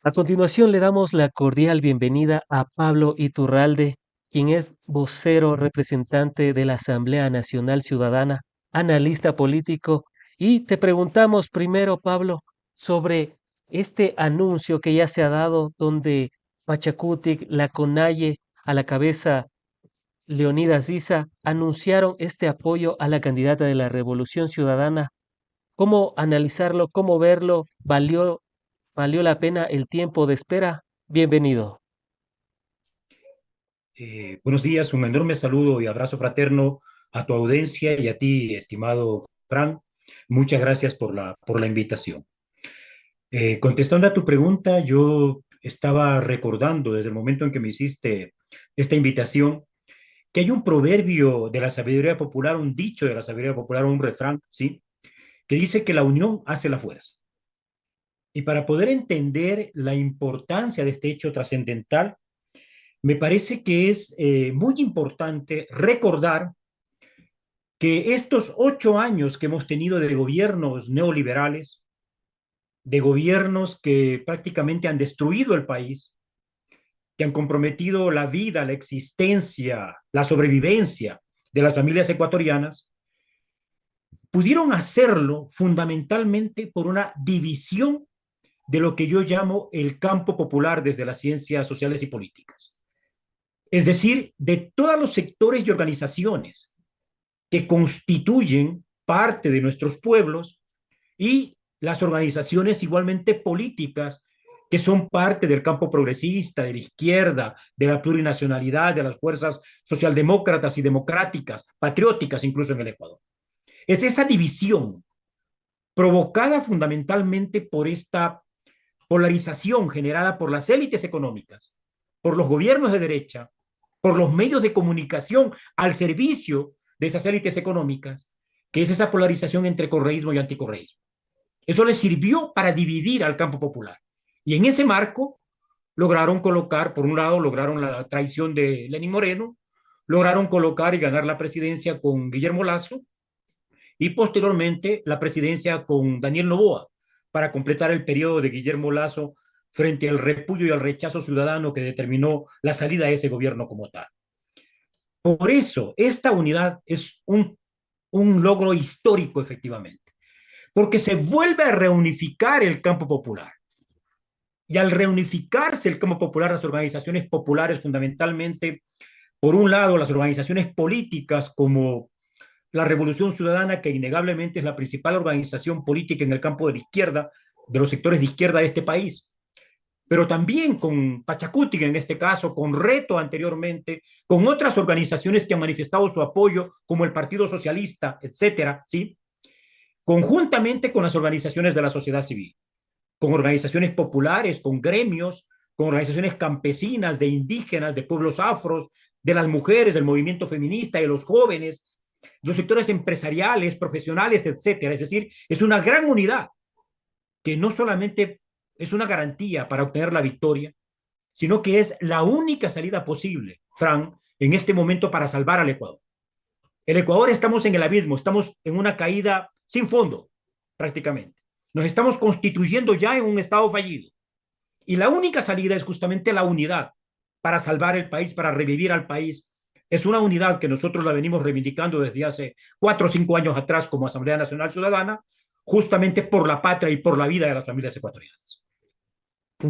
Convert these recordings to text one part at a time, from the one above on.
A continuación le damos la cordial bienvenida a Pablo Iturralde, quien es vocero representante de la Asamblea Nacional Ciudadana, analista político, y te preguntamos primero, Pablo, sobre este anuncio que ya se ha dado donde Pachacutic, la CONAIE, a la cabeza Leonidas Issa, anunciaron este apoyo a la candidata de la Revolución Ciudadana. ¿Cómo analizarlo? ¿Cómo verlo? ¿Valió la pena el tiempo de espera? Bienvenido. Buenos días, un enorme saludo y abrazo fraterno a tu audiencia y a ti, estimado Fran. Muchas gracias por la invitación. Contestando a tu pregunta, yo estaba recordando desde el momento en que me hiciste esta invitación que hay un proverbio de la sabiduría popular, un dicho de la sabiduría popular, un refrán, ¿sí? Que dice que la unión hace la fuerza. Y para poder entender la importancia de este hecho trascendental, me parece que es muy importante recordar que estos 8 años que hemos tenido de gobiernos neoliberales, de gobiernos que prácticamente han destruido el país, que han comprometido la vida, la existencia, la sobrevivencia de las familias ecuatorianas, pudieron hacerlo fundamentalmente por una división de lo que yo llamo el campo popular desde las ciencias sociales y políticas. Es decir, de todos los sectores y organizaciones que constituyen parte de nuestros pueblos y las organizaciones igualmente políticas que son parte del campo progresista, de la izquierda, de la plurinacionalidad, de las fuerzas socialdemócratas y democráticas, patrióticas incluso en el Ecuador. Es esa división provocada fundamentalmente por esta polarización generada por las élites económicas, por los gobiernos de derecha, por los medios de comunicación al servicio de esas élites económicas, que es esa polarización entre correísmo y anticorreísmo. Eso les sirvió para dividir al campo popular. Y en ese marco lograron colocar, por un lado, lograron la traición de Lenín Moreno, lograron colocar y ganar la presidencia con Guillermo Lazo y posteriormente la presidencia con Daniel Noboa para completar el periodo de Guillermo Lazo frente al repudio y al rechazo ciudadano que determinó la salida de ese gobierno como tal. Por eso, esta unidad es un logro histórico, efectivamente, porque se vuelve a reunificar el campo popular. Y al reunificarse el campo popular, las organizaciones populares, fundamentalmente, por un lado, las organizaciones políticas como la Revolución Ciudadana, que innegablemente es la principal organización política en el campo de la izquierda, de los sectores de izquierda de este país, pero también con Pachacuti en este caso, con Reto anteriormente, con otras organizaciones que han manifestado su apoyo, como el Partido Socialista, etcétera, ¿sí? Conjuntamente con las organizaciones de la sociedad civil, con organizaciones populares, con gremios, con organizaciones campesinas, de indígenas, de pueblos afros, de las mujeres, del movimiento feminista, de los jóvenes, los sectores empresariales, profesionales, etcétera. Es decir, es una gran unidad que no solamente es una garantía para obtener la victoria, sino que es la única salida posible, Fran, en este momento para salvar al Ecuador. El Ecuador estamos en el abismo, estamos en una caída sin fondo, prácticamente. Nos estamos constituyendo ya en un estado fallido. Y la única salida es justamente la unidad para salvar el país, para revivir al país. Es una unidad que nosotros la venimos reivindicando desde hace 4 o 5 años atrás como Asamblea Nacional Ciudadana, justamente por la patria y por la vida de las familias ecuatorianas.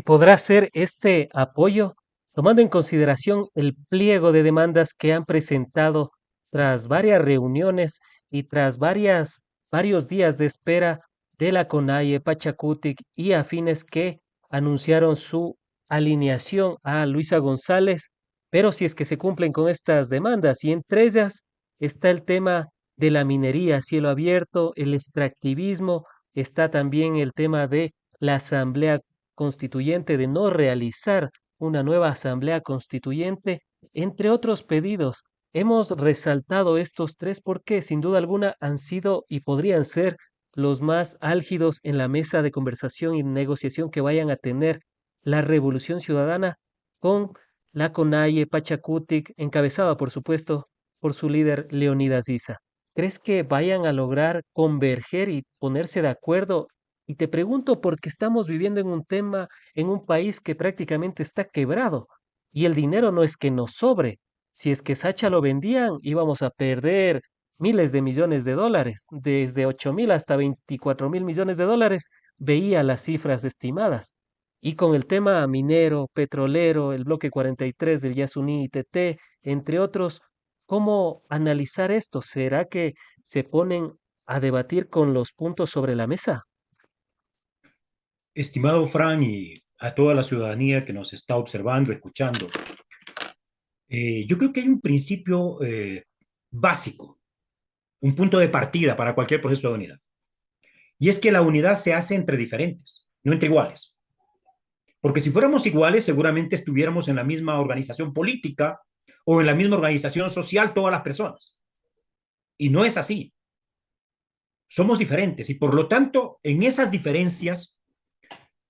¿Podrá ser este apoyo, tomando en consideración el pliego de demandas que han presentado tras varias reuniones y tras varios días de espera de la CONAIE, Pachacutic y afines que anunciaron su alineación a Luisa González? Pero si es que se cumplen con estas demandas, y entre ellas está el tema de la minería a cielo abierto, el extractivismo, está también el tema de la asamblea constituyente, de no realizar una nueva asamblea constituyente, entre otros pedidos. Hemos resaltado estos tres porque sin duda alguna han sido y podrían ser los más álgidos en la mesa de conversación y negociación que vayan a tener la Revolución Ciudadana con la CONAIE Pachacutic, encabezada por supuesto por su líder Leonidas Issa. ¿Crees que vayan a lograr converger y ponerse de acuerdo Y te pregunto porque estamos viviendo en un tema, en un país que prácticamente está quebrado y el dinero no es que nos sobre. Si es que Sacha lo vendían, íbamos a perder miles de millones de dólares, desde 8.000 hasta 24.000 millones de dólares, veía las cifras estimadas. Y con el tema minero, petrolero, el bloque 43 del Yasuní ITT, entre otros, ¿cómo analizar esto? ¿Será que se ponen a debatir con los puntos sobre la mesa? Estimado Fran y a toda la ciudadanía que nos está observando, escuchando, yo creo que hay un principio básico, un punto de partida para cualquier proceso de unidad. Y es que la unidad se hace entre diferentes, no entre iguales. Porque si fuéramos iguales, seguramente estuviéramos en la misma organización política o en la misma organización social todas las personas. Y no es así. Somos diferentes y por lo tanto, en esas diferencias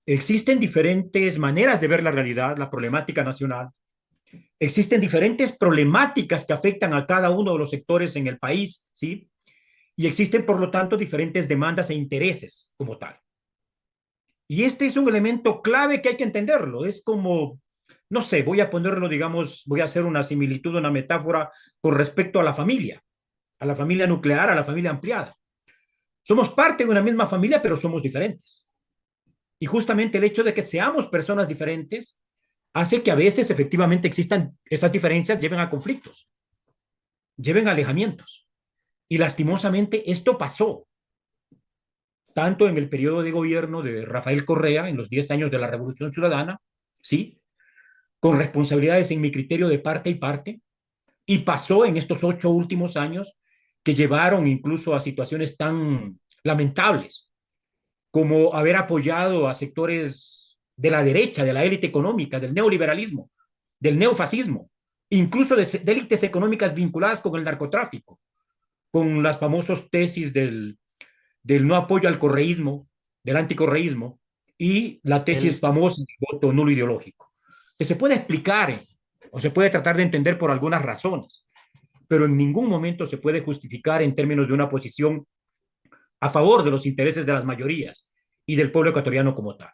existen diferentes maneras de ver la realidad, la problemática nacional. Existen diferentes problemáticas que afectan a cada uno de los sectores en el país, ¿sí? Y existen, por lo tanto, diferentes demandas e intereses como tal. Y este es un elemento clave que hay que entenderlo. Es como, no sé, voy a ponerlo, digamos, voy a hacer una similitud, una metáfora con respecto a la familia nuclear, a la familia ampliada. Somos parte de una misma familia, pero somos diferentes. Y justamente el hecho de que seamos personas diferentes hace que a veces efectivamente existan esas diferencias, lleven a conflictos, lleven a alejamientos. Y lastimosamente esto pasó tanto en el periodo de gobierno de Rafael Correa, en los 10 años de la Revolución Ciudadana, ¿sí? Con responsabilidades en mi criterio de parte y parte, y pasó en estos 8 últimos años que llevaron incluso a situaciones tan lamentables como haber apoyado a sectores de la derecha, de la élite económica, del neoliberalismo, del neofascismo, incluso de élites económicas vinculadas con el narcotráfico, con las famosas tesis del no apoyo al correísmo, del anticorreísmo, y la tesis El, famosa del voto nulo ideológico, que se puede explicar o se puede tratar de entender por algunas razones, pero en ningún momento se puede justificar en términos de una posición a favor de los intereses de las mayorías y del pueblo ecuatoriano como tal.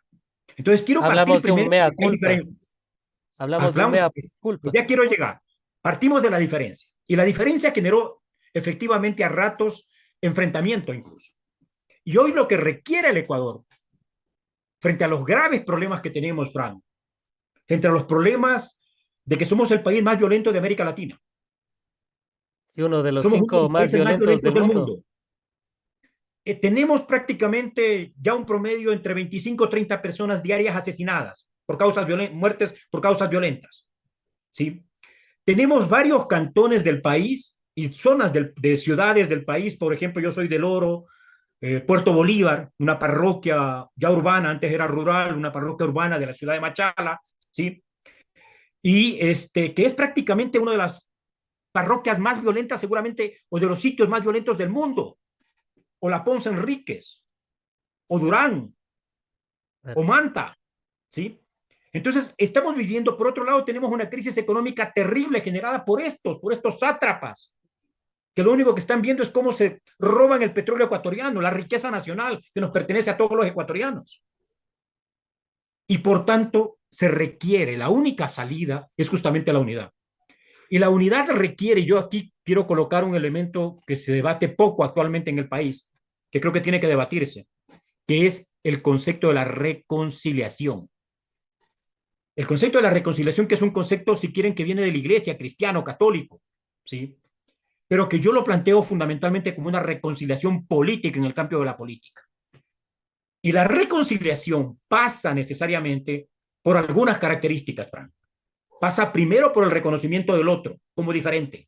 Entonces, quiero partir hablamos de un primero mea de que hay culpa, diferencias. hablamos de un Hablamos, mea culpa. ya quiero llegar. Partimos de la diferencia. Y la diferencia generó efectivamente a ratos enfrentamiento incluso. Y hoy lo que requiere el Ecuador, frente a los graves problemas que tenemos, Frank, frente a los problemas de que somos el país más violento de América Latina, Y uno de los somos uno de 5 los más países más violentos violentos del del mundo. mundo. Tenemos prácticamente ya un promedio entre 25 o 30 personas diarias asesinadas por causas muertes por causas violentas. ¿Sí? Tenemos varios cantones del país y zonas de ciudades del país. Por ejemplo, yo soy del Oro, Puerto Bolívar, una parroquia ya urbana, antes era rural, una parroquia urbana de la ciudad de Machala, ¿sí? Y que es prácticamente una de las parroquias más violentas seguramente, o de los sitios más violentos del mundo, o la Ponce Enríquez, o Durán, o Manta, ¿sí? Entonces, estamos viviendo, por otro lado, tenemos una crisis económica terrible generada por estos sátrapas, que lo único que están viendo es cómo se roban el petróleo ecuatoriano, la riqueza nacional que nos pertenece a todos los ecuatorianos. Y por tanto, se requiere, la única salida es justamente la unidad. Y la unidad requiere, yo aquí quiero colocar un elemento que se debate poco actualmente en el país, que creo que tiene que debatirse, que es el concepto de la reconciliación. El concepto de la reconciliación, que es un concepto, si quieren, que viene de la iglesia, cristiano, católico, ¿sí? Pero que yo lo planteo fundamentalmente como una reconciliación política en el campo de la política. Y la reconciliación pasa necesariamente por algunas características, Frank. Pasa primero por el reconocimiento del otro como diferente,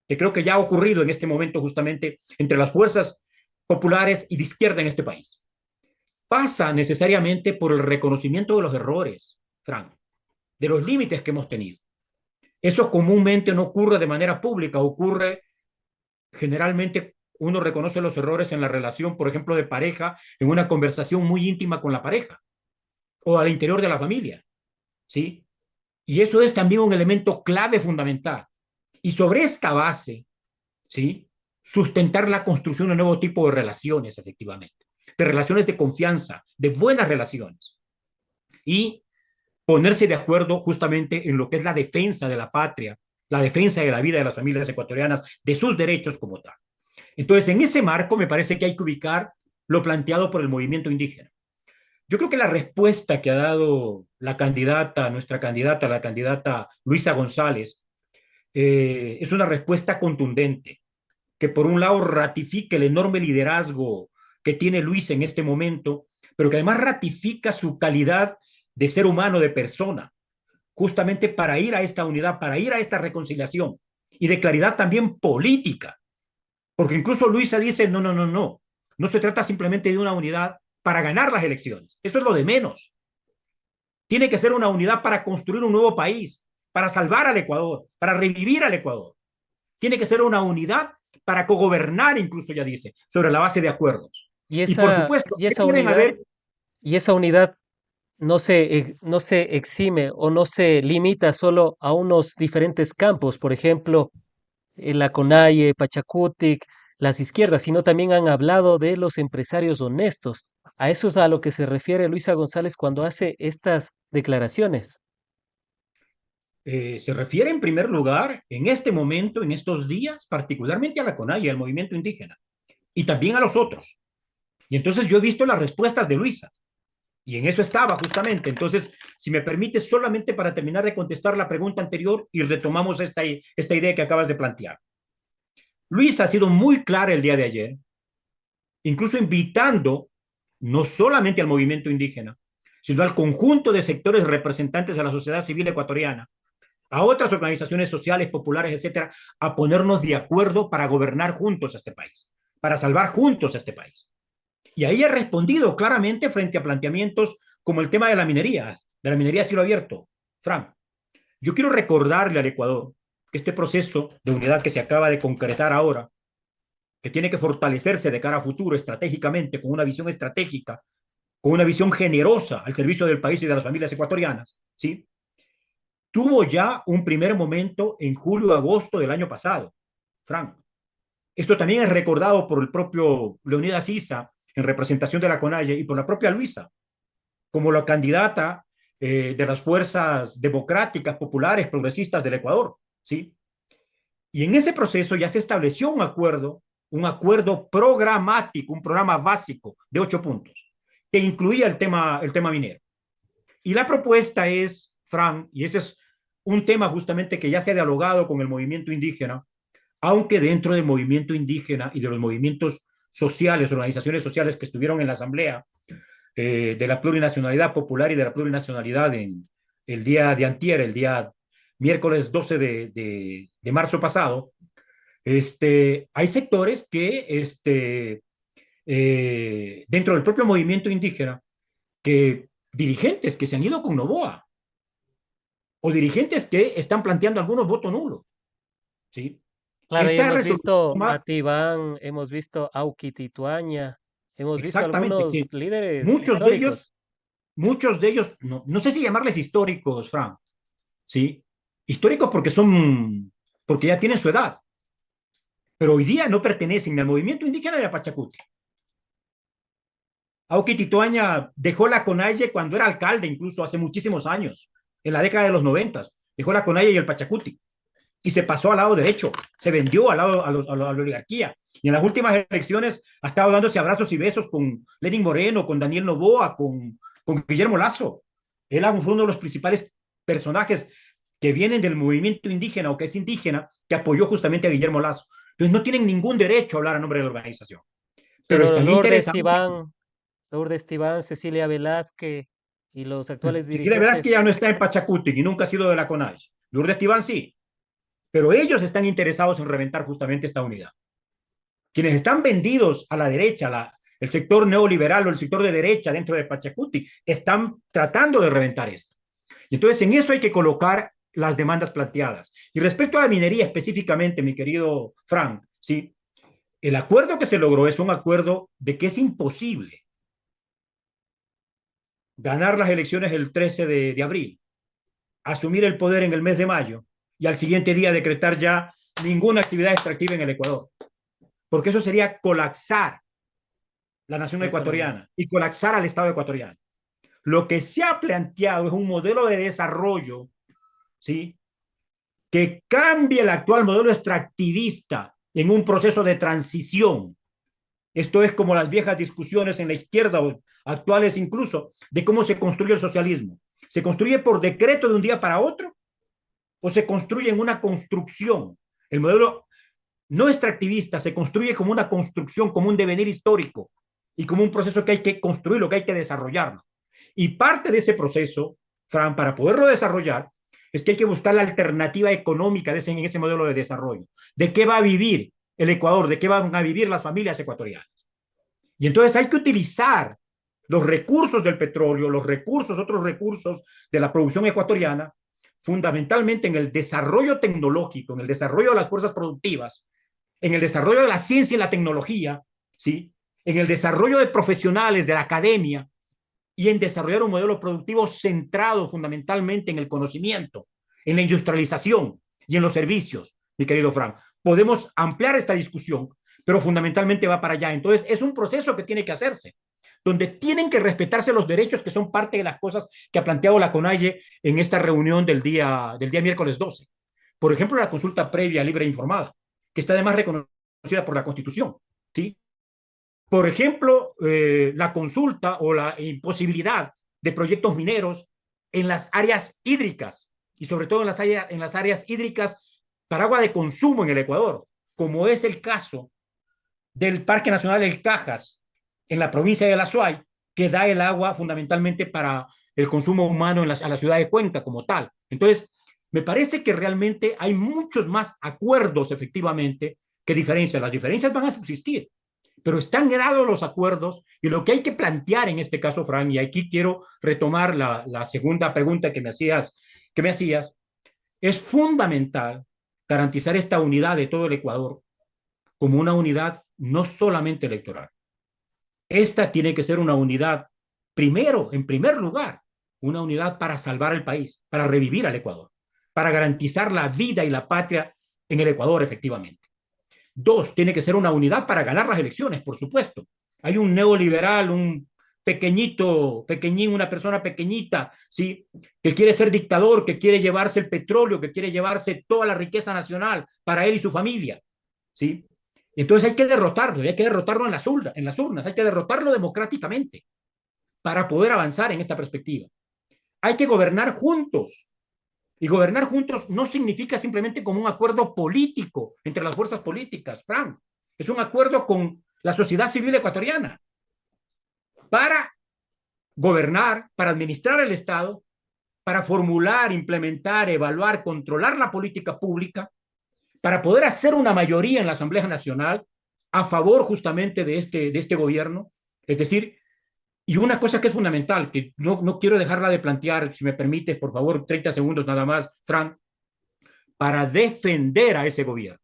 que creo que ya ha ocurrido en este momento justamente entre las fuerzas populares y de izquierda en este país. Pasa necesariamente por el reconocimiento de los errores, Frank, de los límites que hemos tenido. Eso comúnmente no ocurre de manera pública, ocurre generalmente uno reconoce los errores en la relación, por ejemplo, de pareja, en una conversación muy íntima con la pareja o al interior de la familia, ¿sí? Y eso es también un elemento clave fundamental. Y sobre esta base, ¿sí? Sustentar la construcción de un nuevo tipo de relaciones, efectivamente. de relaciones de confianza, de buenas relaciones, y ponerse de acuerdo justamente en lo que es la defensa de la patria, la defensa de la vida de las familias ecuatorianas, de sus derechos como tal. Entonces, en ese marco me parece que hay que ubicar lo planteado por el movimiento indígena. Yo creo que la respuesta que ha dado la candidata, nuestra candidata, la candidata Luisa González, es una respuesta contundente, que por un lado ratifica el enorme liderazgo que tiene Luisa en este momento, pero que además ratifica su calidad de ser humano, de persona, justamente para ir a esta unidad, para ir a esta reconciliación y de claridad también política, porque incluso Luisa dice, no, no, no, no, no se trata simplemente de una unidad para ganar las elecciones, eso es lo de menos. Tiene que ser una unidad para construir un nuevo país, para salvar al Ecuador, para revivir al Ecuador. Tiene que ser una unidad para cogobernar, incluso ya dice, sobre la base de acuerdos. Y Y por esa, supuesto, y ¿qué esa pueden unidad, haber? y esa unidad no se exime o no se limita solo a unos diferentes campos, por ejemplo, la CONAIE, Pachacutic, las izquierdas, sino también han hablado de los empresarios honestos. A eso es a lo que se refiere Luisa González cuando hace estas declaraciones. Se refiere en primer lugar, en este momento, en estos días, particularmente a la CONAIE, al movimiento indígena, y también a los otros. Y entonces yo he visto las respuestas de Luisa, y en eso estaba justamente. Entonces, si me permites, solamente para terminar de contestar la pregunta anterior y retomamos esta idea que acabas de plantear. Luisa ha sido muy clara el día de ayer, incluso invitando no solamente al movimiento indígena, sino al conjunto de sectores representantes de la sociedad civil ecuatoriana, a otras organizaciones sociales, populares, etcétera, a ponernos de acuerdo para gobernar juntos este país, para salvar juntos este país. Y ahí ha respondido claramente frente a planteamientos como el tema de la minería a cielo abierto. Frank, yo quiero recordarle al Ecuador que este proceso de unidad que se acaba de concretar ahora, que tiene que fortalecerse de cara a futuro estratégicamente, con una visión estratégica, con una visión generosa al servicio del país y de las familias ecuatorianas, ¿sí? Tuvo ya un primer momento en julio-agosto del año pasado, Frank. Esto también es recordado por el propio Leonidas Issa en representación de la CONAIE y por la propia Luisa, como la candidata de las fuerzas democráticas, populares, progresistas del Ecuador, ¿sí? Y en ese proceso ya se estableció un acuerdo programático, un programa básico de 8 puntos, que incluía el tema minero. Y la propuesta es, Fran, y ese es un tema justamente que ya se ha dialogado con el movimiento indígena, aunque dentro del movimiento indígena y de los movimientos sociales, organizaciones sociales que estuvieron en la asamblea de la plurinacionalidad popular y de la plurinacionalidad en el día de antier, el día miércoles 12 de marzo pasado, hay sectores que dentro del propio movimiento indígena, que dirigentes que se han ido con Novoa o dirigentes que están planteando algunos votos nulos, ¿sí? Claro, ya Esta hemos resolución, visto a Tibán, hemos visto a Tituaña, hemos visto exactamente, algunos que líderes muchos de ellos, históricos. no, no sé si llamarles históricos, Frank, ¿sí? Históricos porque ya tienen su edad, pero hoy día no pertenecen ni al movimiento indígena ni a Pachacuti. Auqui Tituaña dejó la CONAIE cuando era alcalde, incluso hace muchísimos años, en la década de los 90. Dejó la CONAIE y el Pachacuti y se pasó al lado derecho, se vendió al lado a la oligarquía. Y en las últimas elecciones ha estado dándose abrazos y besos con Lenin Moreno, con Daniel Noboa, con Guillermo Lazo. Él fue uno de los principales personajes que vienen del movimiento indígena o que es indígena, que apoyó justamente a Guillermo Lazo. Entonces no tienen ningún derecho a hablar a nombre de la organización, pero Pero están interesados. Lourdes Tibán, Cecilia Velázquez y los actuales Cecilia Velázquez dirigentes. ya no está en Pachacuti y nunca ha sido de la CONAI. Lourdes Tibán sí, pero ellos están interesados en reventar justamente esta unidad. Quienes están vendidos a la derecha, el sector neoliberal o el sector de derecha dentro de Pachacuti, están tratando de reventar esto. Y entonces en eso hay que colocar las demandas planteadas. Y respecto a la minería específicamente, mi querido Frank, ¿sí? El acuerdo que se logró es un acuerdo de que es imposible ganar las elecciones el 13 de abril, asumir el poder en el mes de mayo y al siguiente día decretar ya ninguna actividad extractiva en el Ecuador, porque eso sería colapsar la nación ecuatoriana. ecuatoriana y colapsar al Estado ecuatoriano. Lo que se ha planteado es un modelo de desarrollo, ¿sí?, que cambie el actual modelo extractivista en un proceso de transición. Esto es como las viejas discusiones en la izquierda, o actuales incluso, de cómo se construye el socialismo. ¿Se construye por decreto de un día para otro o se construye en una construcción? El modelo no extractivista se construye como una construcción, como un devenir histórico y como un proceso que hay que construirlo, que hay que desarrollarlo. Y parte de ese proceso, Fran, para poderlo desarrollar, es que hay que buscar la alternativa económica en ese modelo de desarrollo. ¿De qué va a vivir el Ecuador? ¿De qué van a vivir las familias ecuatorianas? Y entonces hay que utilizar los recursos del petróleo, los recursos, otros recursos de la producción ecuatoriana, fundamentalmente en el desarrollo tecnológico, en el desarrollo de las fuerzas productivas, en el desarrollo de la ciencia y la tecnología, ¿sí?, en el desarrollo de profesionales de la academia y en desarrollar un modelo productivo centrado fundamentalmente en el conocimiento, en la industrialización y en los servicios, mi querido Frank. Podemos ampliar esta discusión, pero fundamentalmente va para allá. Entonces, es un proceso que tiene que hacerse, donde tienen que respetarse los derechos, que son parte de las cosas que ha planteado la CONAIE en esta reunión del día miércoles 12. Por ejemplo, la consulta previa, libre e informada, que está además reconocida por la Constitución, ¿sí? Por ejemplo, la consulta o la imposibilidad de proyectos mineros en las áreas hídricas y sobre todo en las áreas hídricas para agua de consumo en el Ecuador, como es el caso del Parque Nacional El Cajas en la provincia de La Suay, que da el agua fundamentalmente para el consumo humano a la ciudad de Cuenca como tal. Entonces, me parece que realmente hay muchos más acuerdos efectivamente que diferencias. Las diferencias van a subsistir, pero están dados los acuerdos y lo que hay que plantear en este caso, Fran, y aquí quiero retomar la segunda pregunta que me hacías, es fundamental garantizar esta unidad de todo el Ecuador como una unidad no solamente electoral. Esta tiene que ser una unidad, primero, en primer lugar, una unidad para salvar el país, para revivir al Ecuador, para garantizar la vida y la patria en el Ecuador, efectivamente. Dos, tiene que ser una unidad para ganar las elecciones, por supuesto. Hay un neoliberal, un pequeñito, pequeñín, una persona pequeñita, ¿sí?, que quiere ser dictador, que quiere llevarse el petróleo, que quiere llevarse toda la riqueza nacional para él y su familia, ¿sí? Entonces hay que derrotarlo, y hay que derrotarlo en las urnas, hay que derrotarlo democráticamente para poder avanzar en esta perspectiva. Hay que gobernar juntos, y gobernar juntos no significa simplemente como un acuerdo político entre las fuerzas políticas, Frank. Es un acuerdo con la sociedad civil ecuatoriana para gobernar, para administrar el Estado, para formular, implementar, evaluar, controlar la política pública, para poder hacer una mayoría en la Asamblea Nacional a favor justamente de este gobierno. Es decir, y una cosa que es fundamental, que no quiero dejarla de plantear, si me permite, por favor, 30 segundos nada más, Frank, para defender a ese gobierno.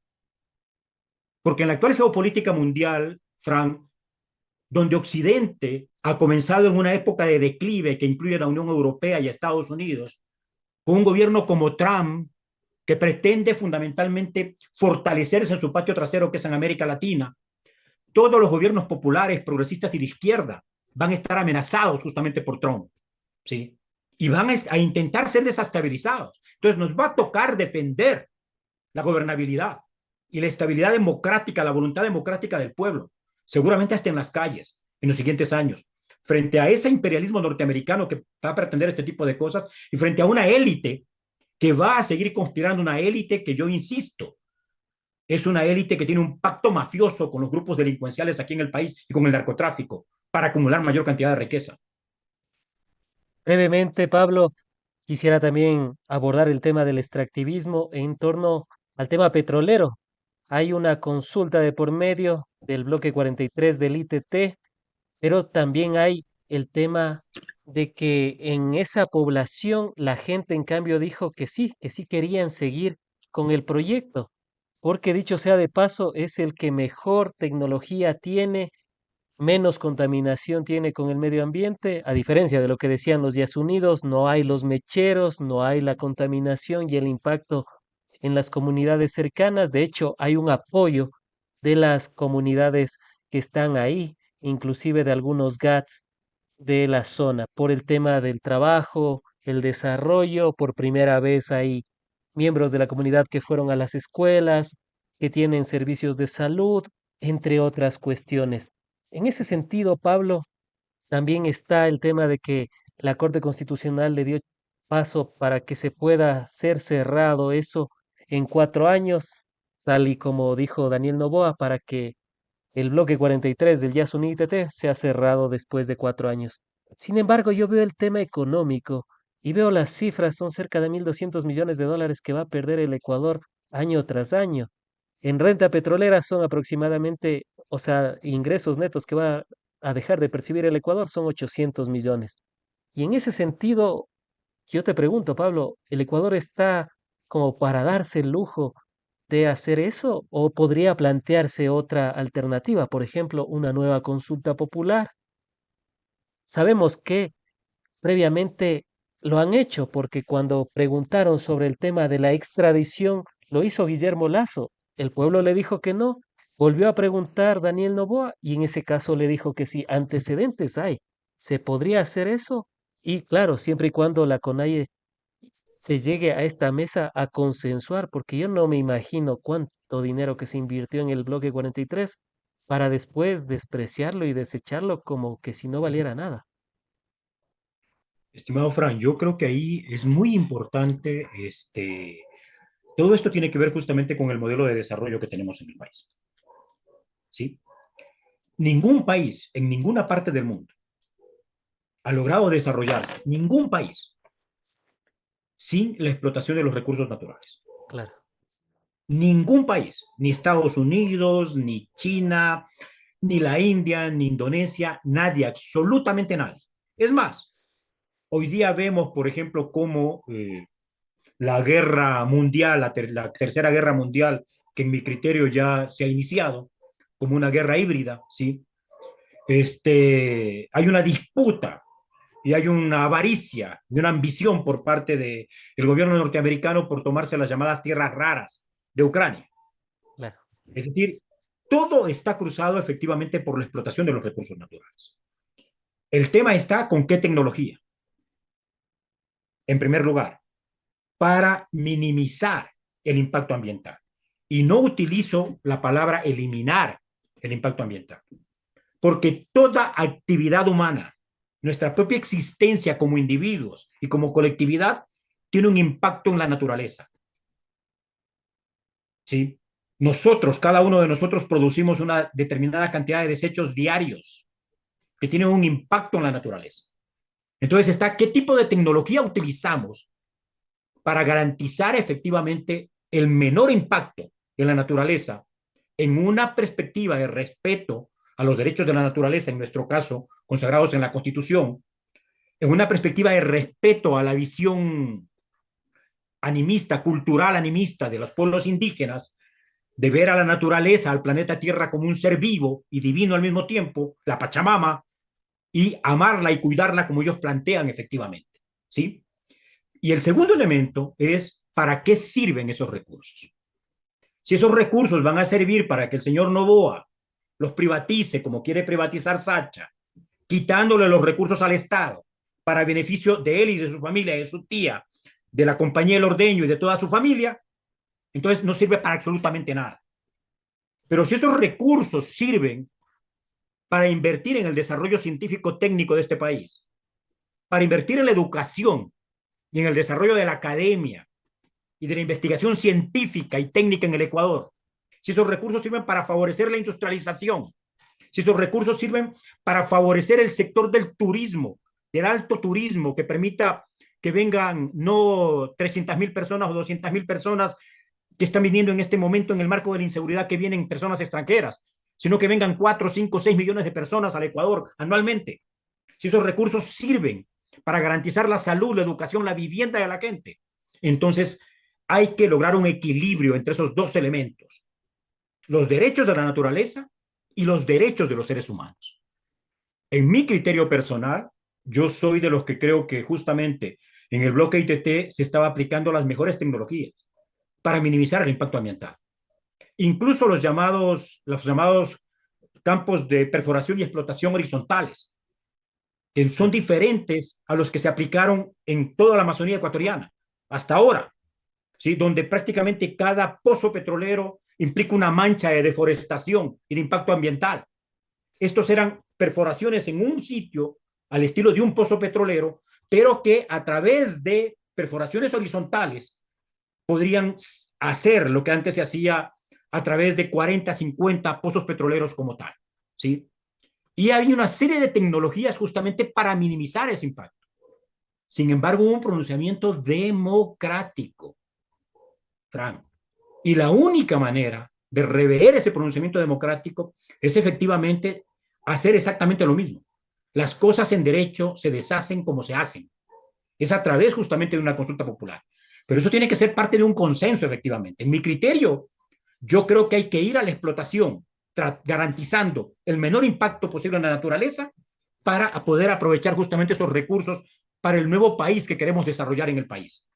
Porque en la actual geopolítica mundial, Frank, donde Occidente ha comenzado en una época de declive que incluye a la Unión Europea y a Estados Unidos, con un gobierno como Trump, que pretende fundamentalmente fortalecerse en su patio trasero, que es en América Latina, todos los gobiernos populares, progresistas y de izquierda van a estar amenazados justamente por Trump, ¿sí? Y van a intentar ser desestabilizados. Entonces nos va a tocar defender la gobernabilidad y la estabilidad democrática, la voluntad democrática del pueblo, seguramente hasta en las calles en los siguientes años, frente a ese imperialismo norteamericano que va a pretender este tipo de cosas y frente a una élite que va a seguir conspirando, una élite que yo insisto, es una élite que tiene un pacto mafioso con los grupos delincuenciales aquí en el país y con el narcotráfico para acumular mayor cantidad de riqueza. Brevemente, Pablo, quisiera también abordar el tema del extractivismo en torno al tema petrolero. Hay una consulta de por medio del bloque 43 del ITT, pero también hay el tema de que en esa población la gente en cambio dijo que sí querían seguir con el proyecto, porque dicho sea de paso, es el que mejor tecnología tiene, menos contaminación tiene con el medio ambiente, a diferencia de lo que decían los Días Unidos, no hay los mecheros, no hay la contaminación y el impacto en las comunidades cercanas. De hecho, hay un apoyo de las comunidades que están ahí. inclusive de algunos GATS de la zona, por el tema del trabajo, el desarrollo. Por primera vez hay miembros de la comunidad que fueron a las escuelas, que tienen servicios de salud, entre otras cuestiones. En ese sentido, Pablo, también está el tema de que la Corte Constitucional le dio paso para que se pueda ser cerrado eso en 4 años, tal y como dijo Daniel Noboa, para que el bloque 43 del Yasuní ITT se ha cerrado después de 4 años. Sin embargo, yo veo el tema económico y veo las cifras, son cerca de 1.200 millones de dólares que va a perder el Ecuador año tras año. En renta petrolera son aproximadamente, o sea, ingresos netos que va a dejar de percibir el Ecuador son 800 millones. Y en ese sentido, yo te pregunto, Pablo, ¿el Ecuador está como para darse el lujo de hacer eso o podría plantearse otra alternativa, por ejemplo, una nueva consulta popular? Sabemos que previamente lo han hecho porque cuando preguntaron sobre el tema de la extradición, lo hizo Guillermo Lazo. El pueblo le dijo que no, volvió a preguntar Daniel Noboa y en ese caso le dijo que sí, antecedentes hay. ¿Se podría hacer eso? Y claro, siempre y cuando la CONAIE se llegue a esta mesa a consensuar, porque yo no me imagino cuánto dinero que se invirtió en el bloque 43 para después despreciarlo y desecharlo como que si no valiera nada. Estimado Fran, yo creo que ahí es muy importante, todo esto tiene que ver justamente con el modelo de desarrollo que tenemos en el país, ¿sí? Ningún país en ninguna parte del mundo ha logrado desarrollarse, ningún país, sin la explotación de los recursos naturales. Claro, Ningún país, ni Estados Unidos, ni China, ni la India, ni Indonesia, nadie, absolutamente nadie. Es más, hoy día vemos, por ejemplo, cómo la guerra mundial, la tercera guerra mundial, que en mi criterio ya se ha iniciado como una guerra híbrida, ¿sí? Hay una disputa y hay una avaricia y una ambición por parte del gobierno norteamericano por tomarse las llamadas tierras raras de Ucrania. claro, Es decir, todo está cruzado efectivamente por la explotación de los recursos naturales. El tema está con qué tecnología, en primer lugar, para minimizar el impacto ambiental. Y no utilizo la palabra eliminar el impacto ambiental, porque toda actividad humana, nuestra propia existencia como individuos y como colectividad, tiene un impacto en la naturaleza. ¿Sí? Nosotros, cada uno de nosotros producimos una determinada cantidad de desechos diarios que tienen un impacto en la naturaleza. Entonces está qué tipo de tecnología utilizamos para garantizar efectivamente el menor impacto en la naturaleza en una perspectiva de respeto a los derechos de la naturaleza, en nuestro caso, consagrados en la Constitución, en una perspectiva de respeto a la visión animista, cultural animista de los pueblos indígenas, de ver a la naturaleza, al planeta Tierra como un ser vivo y divino al mismo tiempo, la Pachamama, y amarla y cuidarla como ellos plantean efectivamente, ¿sí? Y el segundo elemento es para qué sirven esos recursos. Si esos recursos van a servir para que el señor Noboa los privatice como quiere privatizar Sacha, quitándole los recursos al Estado para beneficio de él y de su familia, de su tía, de la compañía El Ordeño y de toda su familia, entonces no sirve para absolutamente nada. Pero si esos recursos sirven para invertir en el desarrollo científico técnico de este país, para invertir en la educación y en el desarrollo de la academia y de la investigación científica y técnica en el Ecuador, si esos recursos sirven para favorecer la industrialización, si esos recursos sirven para favorecer el sector del turismo, del alto turismo, que permita que vengan no 300.000 personas o 200.000 personas que están viniendo en este momento en el marco de la inseguridad que vienen personas extranjeras, sino que vengan 4, 5, 6 millones de personas al Ecuador anualmente. Si esos recursos sirven para garantizar la salud, la educación, la vivienda de la gente, entonces hay que lograr un equilibrio entre esos dos elementos, los derechos de la naturaleza y los derechos de los seres humanos. En mi criterio personal, yo soy de los que creo que justamente en el bloque ITT se estaba aplicando las mejores tecnologías para minimizar el impacto ambiental. Incluso los llamados campos de perforación y explotación horizontales, que son diferentes a los que se aplicaron en toda la Amazonía ecuatoriana hasta ahora, ¿sí? Donde prácticamente cada pozo petrolero implica una mancha de deforestación y de impacto ambiental. Estos eran perforaciones en un sitio al estilo de un pozo petrolero, pero que a través de perforaciones horizontales podrían hacer lo que antes se hacía a través de 40, 50 pozos petroleros como tal, ¿sí? Y había una serie de tecnologías justamente para minimizar ese impacto. Sin embargo, hubo un pronunciamiento democrático, Frank. Y la única manera de rever ese pronunciamiento democrático es efectivamente hacer exactamente lo mismo. Las cosas en derecho se deshacen como se hacen. Es a través justamente de una consulta popular. Pero eso tiene que ser parte de un consenso, efectivamente. En mi criterio, yo creo que hay que ir a la explotación, garantizando el menor impacto posible en la naturaleza para poder aprovechar justamente esos recursos para el nuevo país que queremos desarrollar en el país,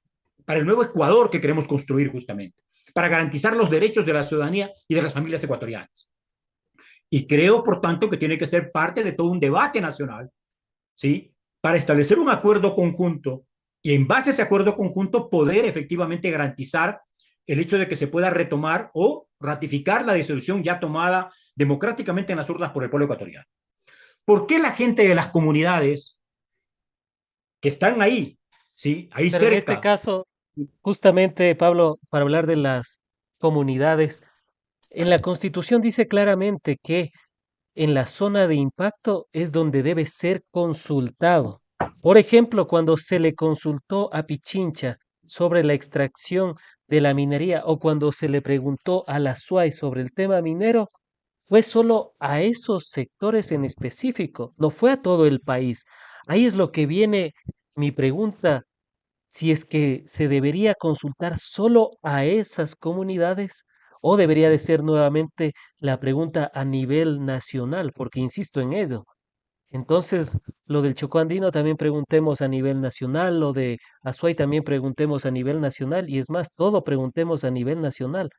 para el nuevo Ecuador que queremos construir justamente, para garantizar los derechos de la ciudadanía y de las familias ecuatorianas. Y creo, por tanto, que tiene que ser parte de todo un debate nacional, ¿sí? Para establecer un acuerdo conjunto y en base a ese acuerdo conjunto poder efectivamente garantizar el hecho de que se pueda retomar o ratificar la decisión ya tomada democráticamente en las urnas por el pueblo ecuatoriano. ¿Por qué la gente de las comunidades que están ahí, ¿sí? Ahí Pero en este cerca? caso, justamente, Pablo, para hablar de las comunidades, en la Constitución dice claramente que en la zona de impacto es donde debe ser consultado. Por ejemplo, cuando se le consultó a Pichincha sobre la extracción de la minería o cuando se le preguntó a la SUAY sobre el tema minero, fue solo a esos sectores en específico, no fue a todo el país. Ahí es lo que viene mi pregunta, si es que se debería consultar solo a esas comunidades o debería de ser nuevamente la pregunta a nivel nacional, porque insisto en ello. Entonces, lo del Chocó Andino también preguntemos a nivel nacional, lo de Azuay también preguntemos a nivel nacional, y es más, todo preguntemos a nivel nacional.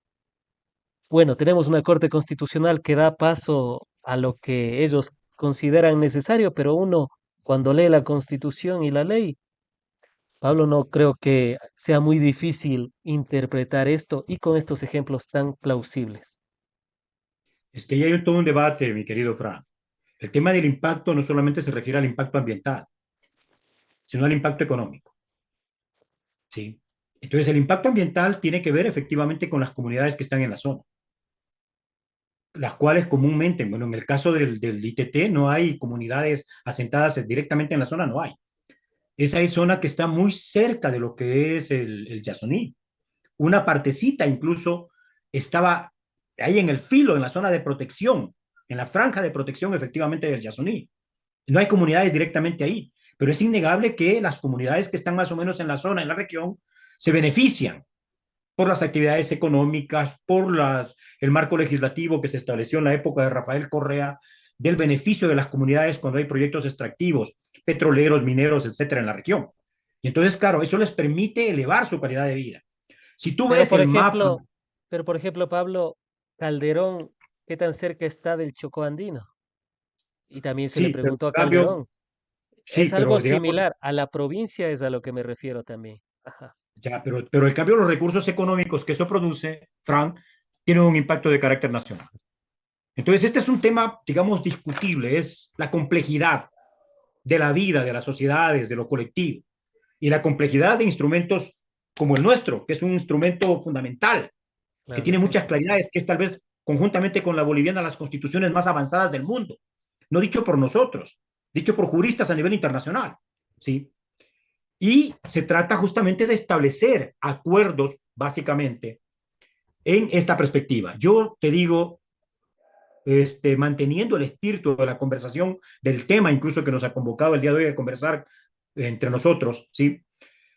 Bueno, tenemos una Corte Constitucional que da paso a lo que ellos consideran necesario, pero uno, cuando lee la Constitución y la ley, Pablo, no creo que sea muy difícil interpretar esto y con estos ejemplos tan plausibles. Es que ya hay todo un debate, mi querido Fran. El tema del impacto no solamente se refiere al impacto ambiental, sino al impacto económico, ¿sí? Entonces, el impacto ambiental tiene que ver efectivamente con las comunidades que están en la zona, las cuales comúnmente, bueno, en el caso del ITT no hay comunidades asentadas directamente en la zona, no hay. Esa es zona que está muy cerca de lo que es el Yasuní. Una partecita incluso estaba ahí en el filo, en la zona de protección, en la franja de protección efectivamente del Yasuní. No hay comunidades directamente ahí, pero es innegable que las comunidades que están más o menos en la zona, en la región, se benefician por las actividades económicas, por el marco legislativo que se estableció en la época de Rafael Correa, del beneficio de las comunidades cuando hay proyectos extractivos, petroleros, mineros, etcétera, en la región. Y entonces, claro, eso les permite elevar su calidad de vida. Si tú Pero ves por el mapa, ejemplo, pero por ejemplo, Pablo, Calderón, ¿qué tan cerca está del Chocó Andino? Y también se le sí, pero preguntó en a cambio, Calderón. sí, Es algo pero digamos, similar a la provincia, es a lo que me refiero también. Ajá. ya, pero el cambio, los recursos económicos que eso produce, Frank, tiene un impacto de carácter nacional. Entonces, este es un tema, digamos, discutible, es la complejidad de la vida, de las sociedades, de lo colectivo, y la complejidad de instrumentos como el nuestro, que es un instrumento fundamental, que Claro, la tiene muchas Constitución. claridades, que es tal vez conjuntamente con la boliviana las constituciones más avanzadas del mundo, no dicho por nosotros, dicho por juristas a nivel internacional, ¿sí? Y se trata justamente de establecer acuerdos, básicamente, en esta perspectiva. Yo te digo, manteniendo el espíritu de la conversación del tema, incluso que nos ha convocado el día de hoy a conversar entre nosotros, ¿sí?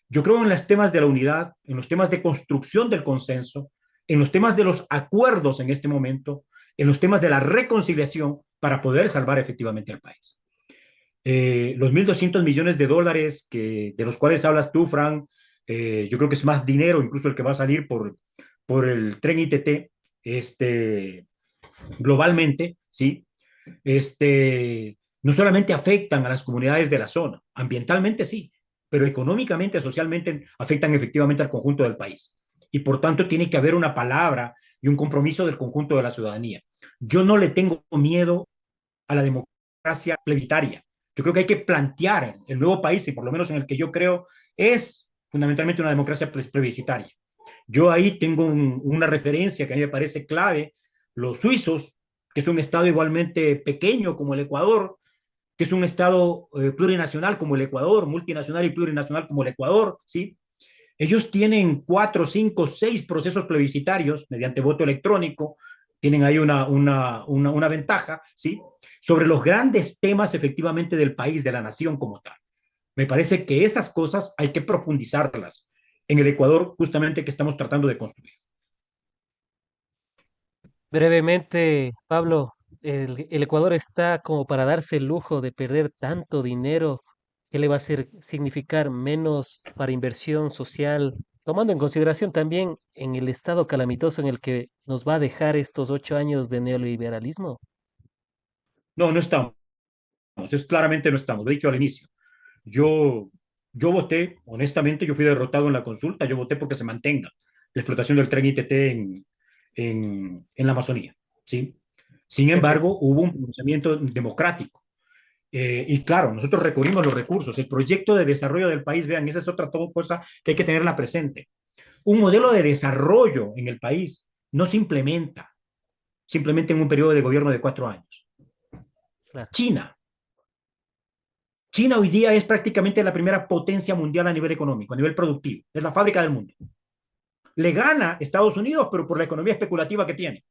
Yo creo en los temas de la unidad, en los temas de construcción del consenso, en los temas de los acuerdos en este momento, en los temas de la reconciliación para poder salvar efectivamente al país. Los 1.200 millones de dólares de los cuales hablas tú, Fran, yo creo que es más dinero incluso el que va a salir por el tren ITT globalmente, ¿sí? no solamente afectan a las comunidades de la zona, ambientalmente sí, pero económicamente, socialmente, afectan efectivamente al conjunto del país. Y por tanto tiene que haber una palabra y un compromiso del conjunto de la ciudadanía. Yo no le tengo miedo a la democracia plebiscitaria. Yo creo que hay que plantear el nuevo país, y por lo menos en el que yo creo, es fundamentalmente una democracia plebiscitaria. Yo ahí tengo una referencia que a mí me parece clave, los suizos, que es un estado igualmente pequeño como el Ecuador, que es un estado plurinacional como el Ecuador, multinacional y plurinacional como el Ecuador, ¿sí? Ellos tienen 4, 5, 6 procesos plebiscitarios mediante voto electrónico, tienen ahí una ventaja, ¿sí? Sobre los grandes temas efectivamente del país, de la nación como tal. Me parece que esas cosas hay que profundizarlas en el Ecuador justamente que estamos tratando de construir. Brevemente, Pablo, el Ecuador está como para darse el lujo de perder tanto dinero que le va a hacer significar menos para inversión social, tomando en consideración también en el estado calamitoso en el que nos va a dejar estos 8 años de neoliberalismo. No, no estamos, es claramente no estamos, lo he dicho al inicio. Yo, yo voté, honestamente, yo fui derrotado en la consulta, yo voté porque se mantenga la explotación del tren ITT en la Amazonía, ¿sí? Sin embargo, hubo un pronunciamiento democrático. Y claro, nosotros recurrimos los recursos. El proyecto de desarrollo del país, vean, esa es otra cosa que hay que tenerla presente. Un modelo de desarrollo en el país no se implementa simplemente en un periodo de gobierno de 4 años. Claro. China. China hoy día es prácticamente la primera potencia mundial a nivel económico, a nivel productivo. Es la fábrica del mundo. Le gana Estados Unidos, pero por la economía especulativa que tiene.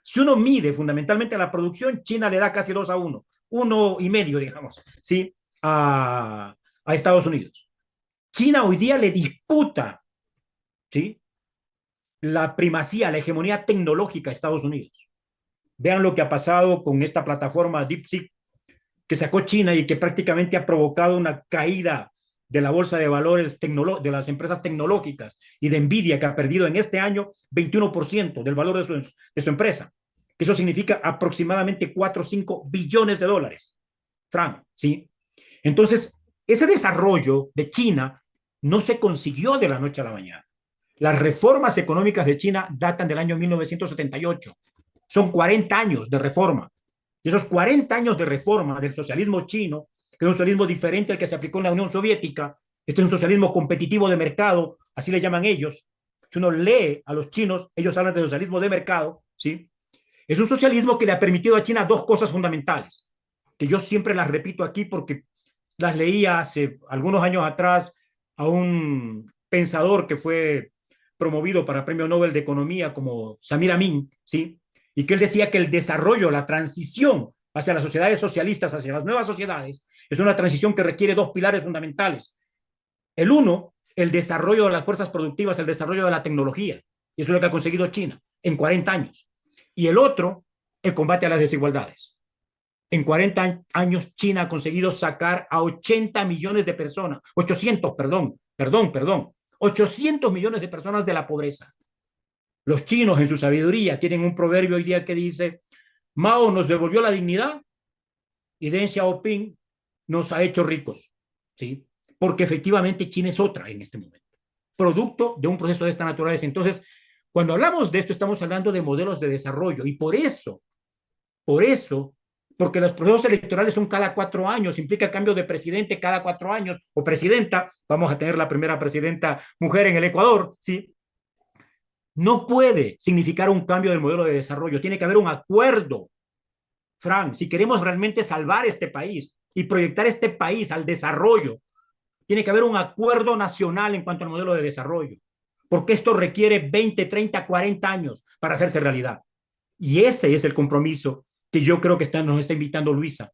Si uno mide fundamentalmente la producción, China le da casi 2-1, 1,5, digamos, ¿sí? a Estados Unidos. China hoy día le disputa, ¿sí? la primacía, la hegemonía tecnológica a Estados Unidos. Vean lo que ha pasado con esta plataforma DeepSeek que sacó China y que prácticamente ha provocado una caída de la bolsa de valores de las empresas tecnológicas y de Nvidia, que ha perdido en este año 21% del valor de su empresa. Eso significa aproximadamente 4 o 5 billones de dólares. Frank, ¿sí? Entonces, ese desarrollo de China no se consiguió de la noche a la mañana. Las reformas económicas de China datan del año 1978. Son 40 años de reforma. Y esos 40 años de reforma del socialismo chino, que es un socialismo diferente al que se aplicó en la Unión Soviética, este es un socialismo competitivo de mercado, así le llaman ellos. Si uno lee a los chinos, ellos hablan de socialismo de mercado, ¿sí? Es un socialismo que le ha permitido a China dos cosas fundamentales, que yo siempre las repito aquí porque las leía hace algunos años atrás a un pensador que fue promovido para Premio Nobel de Economía como Samir Amin, ¿sí? Y que él decía que el desarrollo, la transición hacia las sociedades socialistas, hacia las nuevas sociedades, es una transición que requiere dos pilares fundamentales. El uno, el desarrollo de las fuerzas productivas, el desarrollo de la tecnología. Y eso es lo que ha conseguido China en 40 años. Y el otro, el combate a las desigualdades. En 40 años, China ha conseguido sacar a 80 millones de personas, 800, perdón, 800 millones de personas de la pobreza. Los chinos, en su sabiduría, tienen un proverbio hoy día que dice: Mao nos devolvió la dignidad y Deng Xiaoping nos ha hecho ricos. ¿Sí? Porque efectivamente China es otra en este momento, producto de un proceso de esta naturaleza. Entonces, cuando hablamos de esto, estamos hablando de modelos de desarrollo y por eso, porque los procesos electorales son cada 4 años, implica cambio de presidente cada 4 años o presidenta. Vamos a tener la primera presidenta mujer en el Ecuador, ¿sí? No puede significar un cambio del modelo de desarrollo, tiene que haber un acuerdo, Fran, si queremos realmente salvar este país y proyectar este país al desarrollo, tiene que haber un acuerdo nacional en cuanto al modelo de desarrollo, porque esto requiere 20, 30, 40 años para hacerse realidad. Y ese es el compromiso que yo creo que nos está invitando Luisa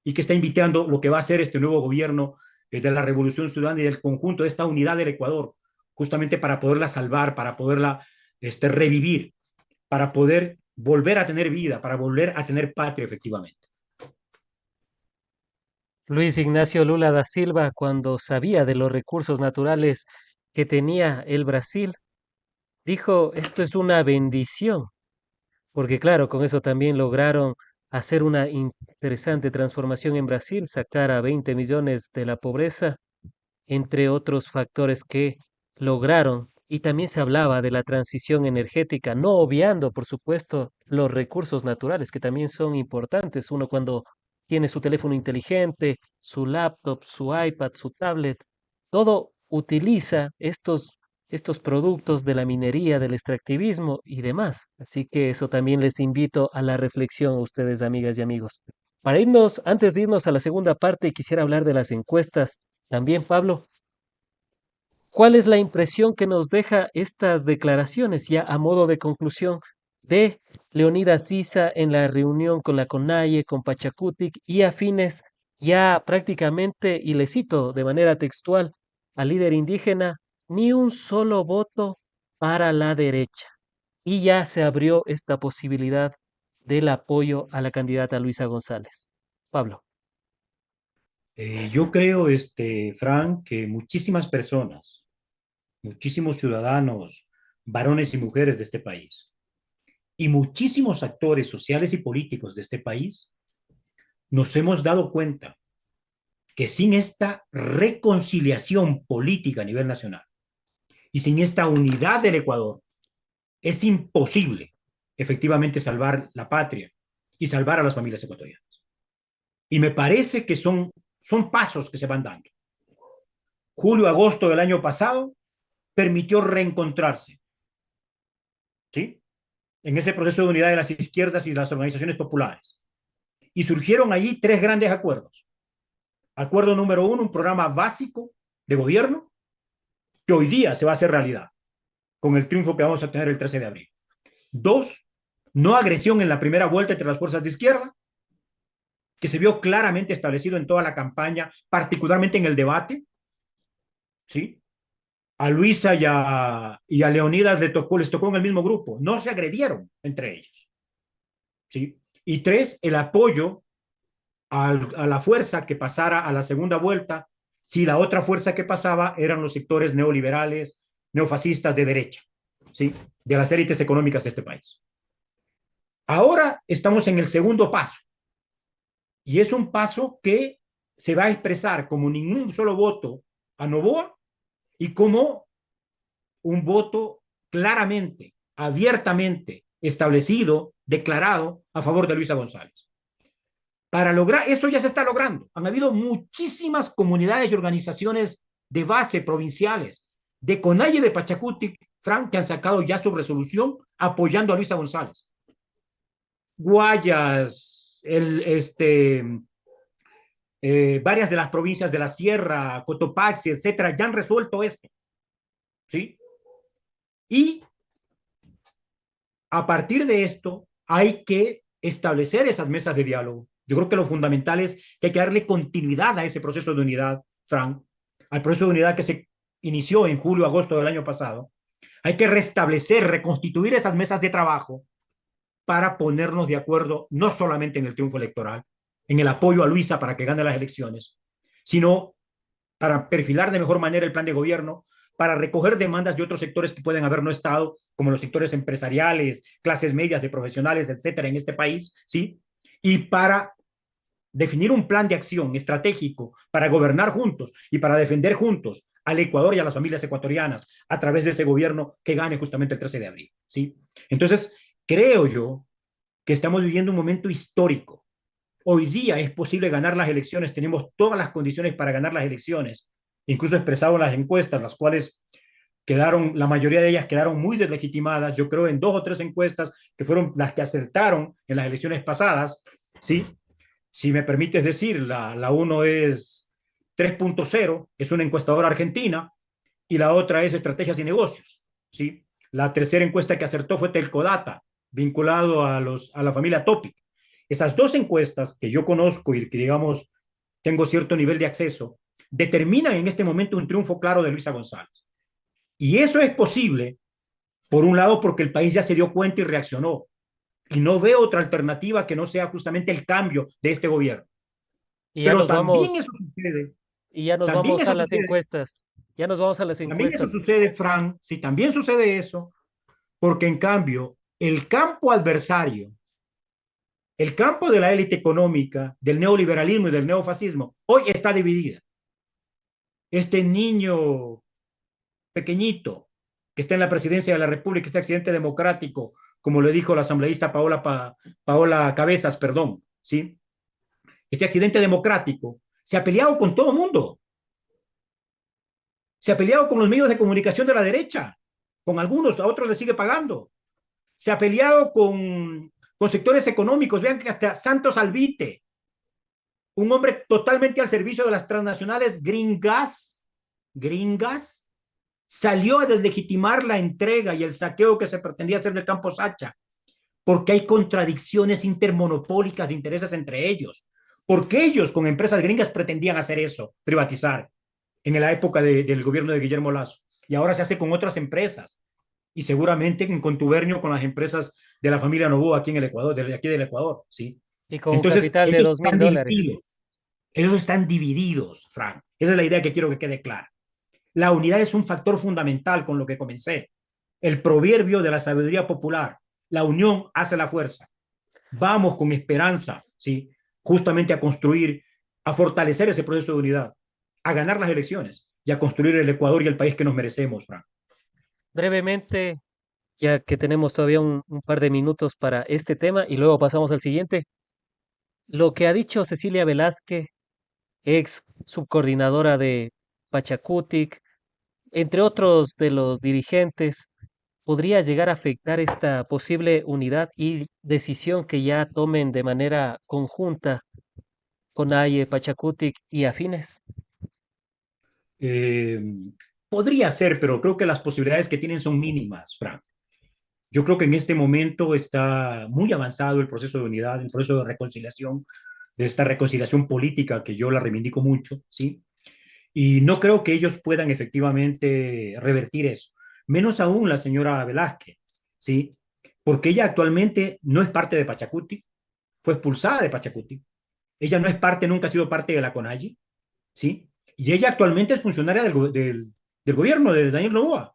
y que está invitando lo que va a ser este nuevo gobierno de la Revolución Ciudadana y del conjunto de esta unidad del Ecuador, justamente para poderla salvar, para poderla revivir, para poder volver a tener vida, para volver a tener patria efectivamente. Luis Ignacio Lula da Silva, cuando sabía de los recursos naturales que tenía el Brasil, dijo, esto es una bendición, porque claro, con eso también lograron hacer una interesante transformación en Brasil, sacar a 20 millones de la pobreza, entre otros factores que lograron. Y también se hablaba de la transición energética, no obviando, por supuesto, los recursos naturales, que también son importantes. Uno cuando tiene su teléfono inteligente, su laptop, su iPad, su tablet, todo utiliza estos productos de la minería, del extractivismo y demás. Así que eso también les invito a la reflexión a ustedes, amigas y amigos. Para irnos, antes de irnos a la segunda parte, quisiera hablar de las encuestas. También, Pablo, ¿cuál es la impresión que nos deja estas declaraciones ya a modo de conclusión de Leonidas Sisa en la reunión con la CONAIE, con Pachacutic y afines ya prácticamente, y le cito de manera textual al líder indígena, ni un solo voto para la derecha? Y ya se abrió esta posibilidad del apoyo a la candidata Luisa González. Pablo. Yo creo, Frank, que muchísimas personas, muchísimos ciudadanos, varones y mujeres de este país, y muchísimos actores sociales y políticos de este país, nos hemos dado cuenta que sin esta reconciliación política a nivel nacional y sin esta unidad del Ecuador, es imposible efectivamente salvar la patria y salvar a las familias ecuatorianas. Y me parece que son pasos que se van dando. Julio, agosto del año pasado permitió reencontrarse, ¿sí? En ese proceso de unidad de las izquierdas y de las organizaciones populares. Y surgieron allí tres grandes acuerdos. Acuerdo número uno, un programa básico de gobierno que hoy día se va a hacer realidad con el triunfo que vamos a tener el 13 de abril. Dos, no agresión en la primera vuelta entre las fuerzas de izquierda, que se vio claramente establecido en toda la campaña, particularmente en el debate, ¿sí? A Luisa y a Leonidas les tocó en el mismo grupo, no se agredieron entre ellos, ¿sí? Y tres, el apoyo a la fuerza que pasara a la segunda vuelta, si la otra fuerza que pasaba eran los sectores neoliberales, neofascistas de derecha, ¿sí? De las élites económicas de este país. Ahora estamos en el segundo paso, y es un paso que se va a expresar como ningún solo voto a Noboa y como un voto claramente, abiertamente establecido, declarado a favor de Luisa González. Para lograr, eso ya se está logrando. Han habido muchísimas comunidades y organizaciones de base provinciales, de Conalle de Pachacutic, Frank, que han sacado ya su resolución apoyando a Luisa González. Guayas, varias de las provincias de la Sierra, Cotopaxi, etcétera, ya han resuelto esto, ¿sí? Y a partir de esto hay que establecer esas mesas de diálogo. Yo creo que lo fundamental es que hay que darle continuidad a ese proceso de unidad, Frank, al proceso de unidad que se inició en julio, agosto del año pasado. Hay que restablecer, reconstituir esas mesas de trabajo para ponernos de acuerdo no solamente en el triunfo electoral, en el apoyo a Luisa para que gane las elecciones, sino para perfilar de mejor manera el plan de gobierno, para recoger demandas de otros sectores que pueden haber no estado, como los sectores empresariales, clases medias de profesionales, etcétera, en este país, ¿sí? Y para definir un plan de acción estratégico para gobernar juntos y para defender juntos al Ecuador y a las familias ecuatorianas a través de ese gobierno que gane justamente el 13 de abril, ¿sí? Entonces, creo yo que estamos viviendo un momento histórico. Hoy día es posible ganar las elecciones, tenemos todas las condiciones para ganar las elecciones, incluso expresado en las encuestas, las cuales quedaron, la mayoría de ellas quedaron muy deslegitimadas, yo creo en dos o tres encuestas que fueron las que acertaron en las elecciones pasadas, ¿sí? Si me permites decir, la uno es 3.0, es una encuestadora argentina, y la otra es Estrategias y Negocios, ¿sí? La tercera encuesta que acertó fue Telcodata, vinculado a la familia Topic. Esas dos encuestas que yo conozco y que, digamos, tengo cierto nivel de acceso, determinan en este momento un triunfo claro de Luisa González. Y eso es posible, por un lado, porque el país ya se dio cuenta y reaccionó. Y no veo otra alternativa que no sea justamente el cambio de este gobierno. Y ya Pero nos vamos, y ya nos también vamos a eso las sucede, encuestas. Ya nos vamos a las también eso encuestas. sucede, Fran, sí, también sucede eso, porque en cambio, el campo adversario El campo de la élite económica, del neoliberalismo y del neofascismo, hoy está dividida. Este niño pequeñito que está en la presidencia de la República, este accidente democrático, como le dijo la asambleísta Paola Cabezas, perdón, ¿sí? Este accidente democrático se ha peleado con todo el mundo, se ha peleado con los medios de comunicación de la derecha, con algunos, a otros les sigue pagando, se ha peleado con sectores económicos, vean que hasta Santos Albite, un hombre totalmente al servicio de las transnacionales gringas, salió a deslegitimar la entrega y el saqueo que se pretendía hacer del campo Sacha, porque hay contradicciones intermonopólicas de intereses entre ellos, porque ellos con empresas gringas pretendían hacer eso, privatizar, en la época del gobierno de Guillermo Lazo, y ahora se hace con otras empresas, y seguramente en contubernio con las empresas de la familia Novoa aquí en el Ecuador, de aquí del Ecuador, ¿sí? Y con un Entonces, capital de $2.000. ellos están divididos, Frank. Esa es la idea que quiero que quede clara. La unidad es un factor fundamental con lo que comencé. El proverbio de la sabiduría popular, la unión hace la fuerza. Vamos con esperanza, ¿sí? Justamente a construir, a fortalecer ese proceso de unidad, a ganar las elecciones y a construir el Ecuador y el país que nos merecemos, Frank. Brevemente, ya que tenemos todavía un par de minutos para este tema y luego pasamos al siguiente. Lo que ha dicho Cecilia Velázquez, ex subcoordinadora de Pachacutic, entre otros de los dirigentes, podría llegar a afectar esta posible unidad y decisión que ya tomen de manera conjunta CONAIE, Pachacutic y afines. Eh, Podría ser, pero creo que las posibilidades que tienen son mínimas, Frank. Yo creo que en este momento está muy avanzado el proceso de unidad, el proceso de reconciliación, de esta reconciliación política que yo la reivindico mucho, ¿sí? Y no creo que ellos puedan efectivamente revertir eso. Menos aún la señora Velázquez, ¿sí? Porque ella actualmente no es parte de Pachacuti, fue expulsada de Pachacuti. Ella no es parte, nunca ha sido parte de la CONAGI, ¿sí? Y ella actualmente es funcionaria del gobierno de Daniel Noboa.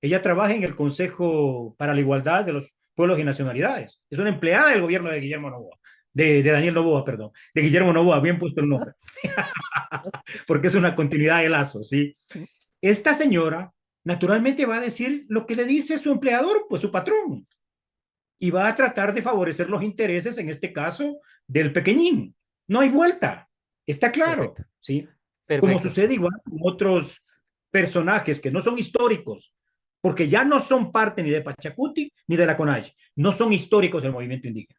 Ella trabaja en el Consejo para la Igualdad de los Pueblos y Nacionalidades. Es una empleada del gobierno de Guillermo Noboa, de Daniel Noboa, perdón, de Guillermo Noboa, bien puesto el nombre, porque es una continuidad de lazo, ¿sí? Esta señora naturalmente va a decir lo que le dice su empleador, pues su patrón, y va a tratar de favorecer los intereses, en este caso, del pequeñín. No hay vuelta, está claro, Perfecto, ¿sí? Como perfecto. sucede igual con otros personajes que no son históricos, porque ya no son parte ni de Pachacuti ni de la CONAI, no son históricos del movimiento indígena.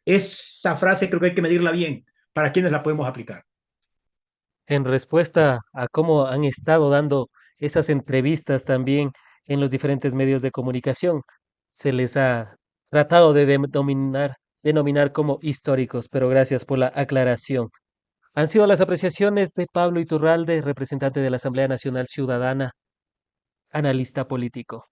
Esa frase creo que hay que medirla bien para quienes la podemos aplicar. En respuesta a cómo han estado dando esas entrevistas también en los diferentes medios de comunicación, se les ha tratado de denominar como históricos, pero gracias por la aclaración. Han sido las apreciaciones de Pablo Iturralde, representante de la Asamblea Nacional Ciudadana, analista político.